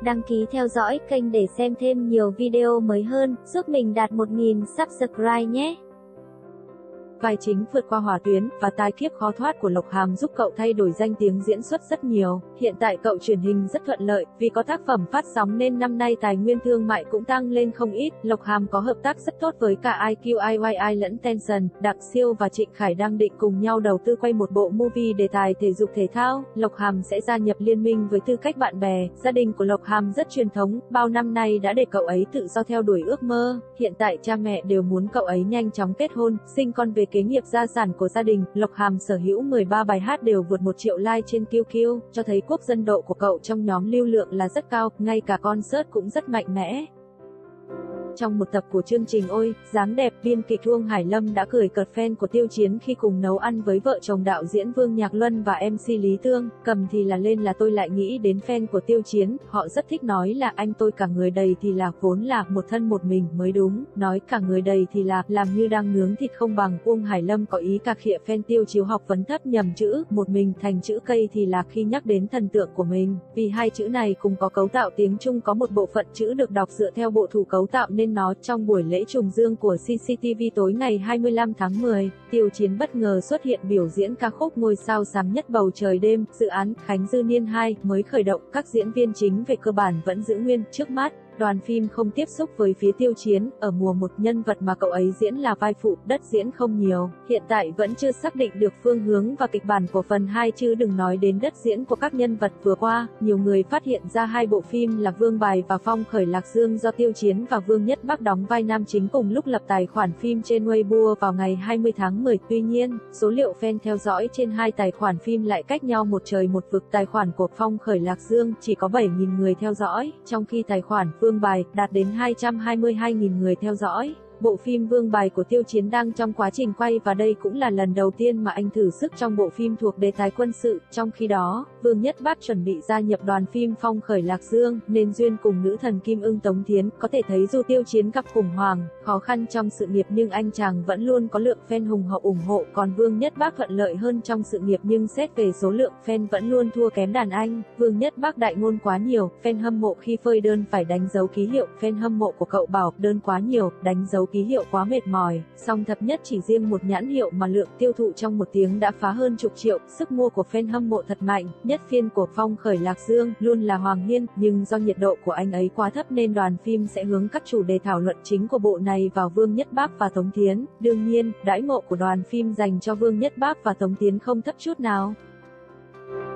Đăng ký theo dõi kênh để xem thêm nhiều video mới hơn, giúp mình đạt 1000 subscribe nhé. Vai chính vượt qua hỏa tuyến và tai kiếp khó thoát của Lộc Hàm giúp cậu thay đổi danh tiếng diễn xuất rất nhiều. Hiện tại cậu truyền hình rất thuận lợi, vì có tác phẩm phát sóng nên năm nay tài nguyên thương mại cũng tăng lên không ít. Lộc Hàm có hợp tác rất tốt với cả IQ IYI lẫn Tencent. Đặng Siêu và Trịnh Khải đang định cùng nhau đầu tư quay một bộ movie đề tài thể dục thể thao. Lộc Hàm sẽ gia nhập liên minh với tư cách bạn bè. Gia đình của Lộc Hàm rất truyền thống, bao năm nay đã để cậu ấy tự do theo đuổi ước mơ. Hiện tại cha mẹ đều muốn cậu ấy nhanh chóng kết hôn, sinh con về kế nghiệp gia sản của gia đình. Lộc Hàm sở hữu 13 bài hát đều vượt 1 triệu like trên QQ, cho thấy quốc dân độ của cậu trong nhóm lưu lượng là rất cao, ngay cả concert cũng rất mạnh mẽ. Trong một tập của chương trình Ôi, dáng đẹp, biên kịch Uông Hải Lâm đã cười cợt fan của Tiêu Chiến khi cùng nấu ăn với vợ chồng đạo diễn Vương Nhạc Luân và MC Lý Tương. Cầm thì là lên là tôi lại nghĩ đến fan của Tiêu Chiến, họ rất thích nói là anh tôi cả người đầy thì là vốn là một thân một mình mới đúng, nói cả người đầy thì là làm như đang nướng thịt không bằng. Uông Hải Lâm có ý cà khịa fan Tiêu Chiếu học vấn thấp nhầm chữ một mình thành chữ cây thì là khi nhắc đến thần tượng của mình, vì hai chữ này cùng có cấu tạo tiếng Trung có một bộ phận chữ được đọc dựa theo bộ thủ cấu tạo nên nó. Trong buổi lễ trùng dương của CCTV tối ngày 25 tháng 10, Tiêu Chiến bất ngờ xuất hiện biểu diễn ca khúc Ngôi sao sáng nhất bầu trời đêm. Dự án Khánh Dư Niên 2 mới khởi động, các diễn viên chính về cơ bản vẫn giữ nguyên. Trước mắt, đoàn phim không tiếp xúc với phía Tiêu Chiến, ở mùa 1 nhân vật mà cậu ấy diễn là vai phụ, đất diễn không nhiều. Hiện tại vẫn chưa xác định được phương hướng và kịch bản của phần 2 chứ đừng nói đến đất diễn của các nhân vật. Vừa qua, nhiều người phát hiện ra hai bộ phim là Vương Bài và Phong Khởi Lạc Dương do Tiêu Chiến và Vương Nhất Bắc đóng vai nam chính cùng lúc lập tài khoản phim trên Weibo vào ngày 20 tháng 10. Tuy nhiên, số liệu fan theo dõi trên hai tài khoản phim lại cách nhau một trời một vực. Tài khoản của Phong Khởi Lạc Dương chỉ có 7.000 người theo dõi, trong khi tài khoản Vương Bài đạt đến 222.000 người theo dõi. Bộ phim Vương Bài của Tiêu Chiến đang trong quá trình quay và đây cũng là lần đầu tiên mà anh thử sức trong bộ phim thuộc đề tài quân sự. Trong khi đó, Vương Nhất Bắc chuẩn bị gia nhập đoàn phim Phong Khởi Lạc Dương, nên duyên cùng nữ thần Kim Ưng Tống Thiến. Có thể thấy dù Tiêu Chiến gặp khủng hoảng, khó khăn trong sự nghiệp nhưng anh chàng vẫn luôn có lượng fan hùng hậu ủng hộ. Còn Vương Nhất Bắc thuận lợi hơn trong sự nghiệp nhưng xét về số lượng fan vẫn luôn thua kém đàn anh. Vương Nhất Bắc đại ngôn quá nhiều, fan hâm mộ khi phơi đơn phải đánh dấu ký hiệu. Fan hâm mộ của cậu bảo đơn quá nhiều, đánh dấu ký hiệu quá mệt mỏi. Song thập nhất chỉ riêng một nhãn hiệu mà lượng tiêu thụ trong 1 tiếng đã phá hơn chục triệu, sức mua của fan hâm mộ thật mạnh. Nhất phiên của Phong Khởi Lạc Dương luôn là Hoàng Hiên, nhưng do nhiệt độ của anh ấy quá thấp nên đoàn phim sẽ hướng các chủ đề thảo luận chính của bộ này vào Vương Nhất Bắc và Tống Thiến. Đương nhiên, đãi ngộ của đoàn phim dành cho Vương Nhất Bắc và Tống Thiến không thấp chút nào.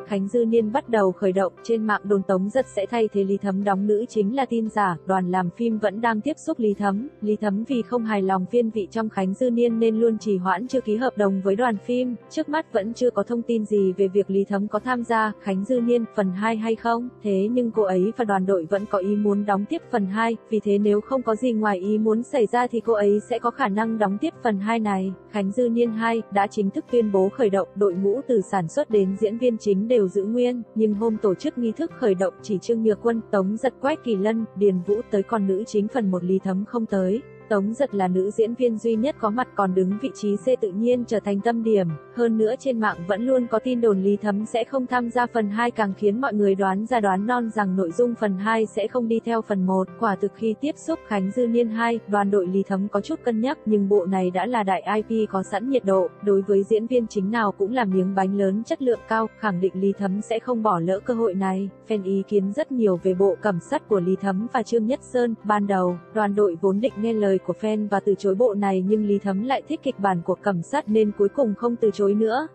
Khánh Dư Niên bắt đầu khởi động, trên mạng đồn Tống Giật sẽ thay thế Lý Thấm đóng nữ chính là tin giả. Đoàn làm phim vẫn đang tiếp xúc Lý Thấm. Lý Thấm vì không hài lòng phiên vị trong Khánh Dư Niên nên luôn trì hoãn chưa ký hợp đồng với đoàn phim. Trước mắt vẫn chưa có thông tin gì về việc Lý Thấm có tham gia Khánh Dư Niên phần 2 hay không. Thế nhưng cô ấy và đoàn đội vẫn có ý muốn đóng tiếp phần 2, vì thế nếu không có gì ngoài ý muốn xảy ra thì cô ấy sẽ có khả năng đóng tiếp phần 2 này. Khánh Dư Niên 2 đã chính thức tuyên bố khởi động, đội ngũ từ sản xuất đến diễn viên chính đều giữ nguyên, nhưng hôm tổ chức nghi thức khởi động chỉ Trương Nhược Quân, Tống Giật, Quách Kỳ Lân, Điền Vũ tới, còn nữ chính phần 1 Lý Thấm không tới. Tống Giật là nữ diễn viên duy nhất có mặt còn đứng vị trí C tự nhiên trở thành tâm điểm. Hơn nữa trên mạng vẫn luôn có tin đồn Lý Thấm sẽ không tham gia phần 2 càng khiến mọi người đoán ra đoán non rằng nội dung phần 2 sẽ không đi theo phần 1. Quả thực khi tiếp xúc Khánh Dư Niên 2, đoàn đội Lý Thấm có chút cân nhắc nhưng bộ này đã là đại IP có sẵn nhiệt độ. Đối với diễn viên chính nào cũng là miếng bánh lớn chất lượng cao, khẳng định Lý Thấm sẽ không bỏ lỡ cơ hội này. Fan ý kiến rất nhiều về bộ Cẩm Sắt của Lý Thấm và Trương Nhất Sơn. Ban đầu, đoàn đội vốn định nghe lời của fan và từ chối bộ này nhưng Lý Thấm lại thích kịch bản của Cẩm Sắt nên cuối cùng không từ chối nữa.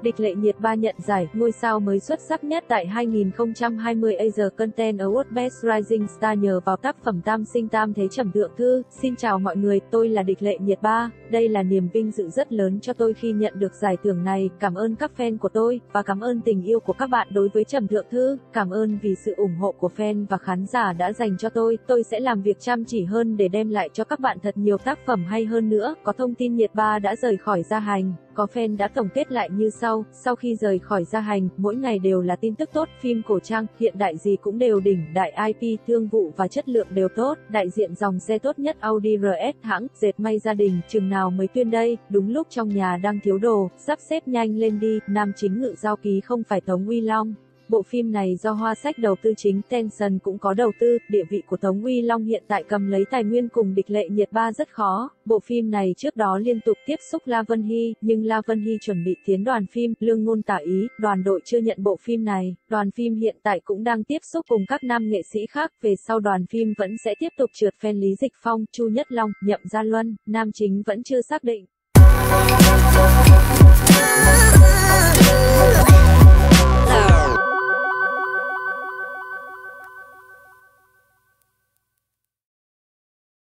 Địch Lệ Nhiệt 3 nhận giải ngôi sao mới xuất sắc nhất tại 2020 Asia Content Award Best Rising Star nhờ vào tác phẩm Tam Sinh Tam Thế Trầm Thượng Thư. Xin chào mọi người, tôi là Địch Lệ Nhiệt 3. Đây là niềm vinh dự rất lớn cho tôi khi nhận được giải thưởng này. Cảm ơn các fan của tôi và cảm ơn tình yêu của các bạn đối với Trầm Thượng Thư. Cảm ơn vì sự ủng hộ của fan và khán giả đã dành cho tôi. Tôi sẽ làm việc chăm chỉ hơn để đem lại cho các bạn thật nhiều tác phẩm hay hơn nữa. Có thông tin Nhiệt 3 đã rời khỏi gia hành. Có fan đã tổng kết lại như sau khi rời khỏi gia hành, mỗi ngày đều là tin tức tốt, phim cổ trang, hiện đại gì cũng đều đỉnh, đại IP, thương vụ và chất lượng đều tốt, đại diện dòng xe tốt nhất Audi RS, hãng dệt may gia đình, chừng nào mới tuyên đây, đúng lúc trong nhà đang thiếu đồ, sắp xếp nhanh lên đi, nam chính Ngự Giao Ký không phải Tống Uy Long. Bộ phim này do Hoa Sách đầu tư chính, Tencent cũng có đầu tư, địa vị của Tống Uy Long hiện tại cầm lấy tài nguyên cùng địch Lệ Nhiệt Ba rất khó. Bộ phim này trước đó liên tục tiếp xúc La Vân Hy, nhưng La Vân Hy chuẩn bị tiến đoàn phim, Lương Ngôn tả ý, đoàn đội chưa nhận bộ phim này. Đoàn phim hiện tại cũng đang tiếp xúc cùng các nam nghệ sĩ khác, về sau đoàn phim vẫn sẽ tiếp tục trượt fan Lý Dịch Phong, Chu Nhất Long, Nhậm Gia Luân, nam chính vẫn chưa xác định.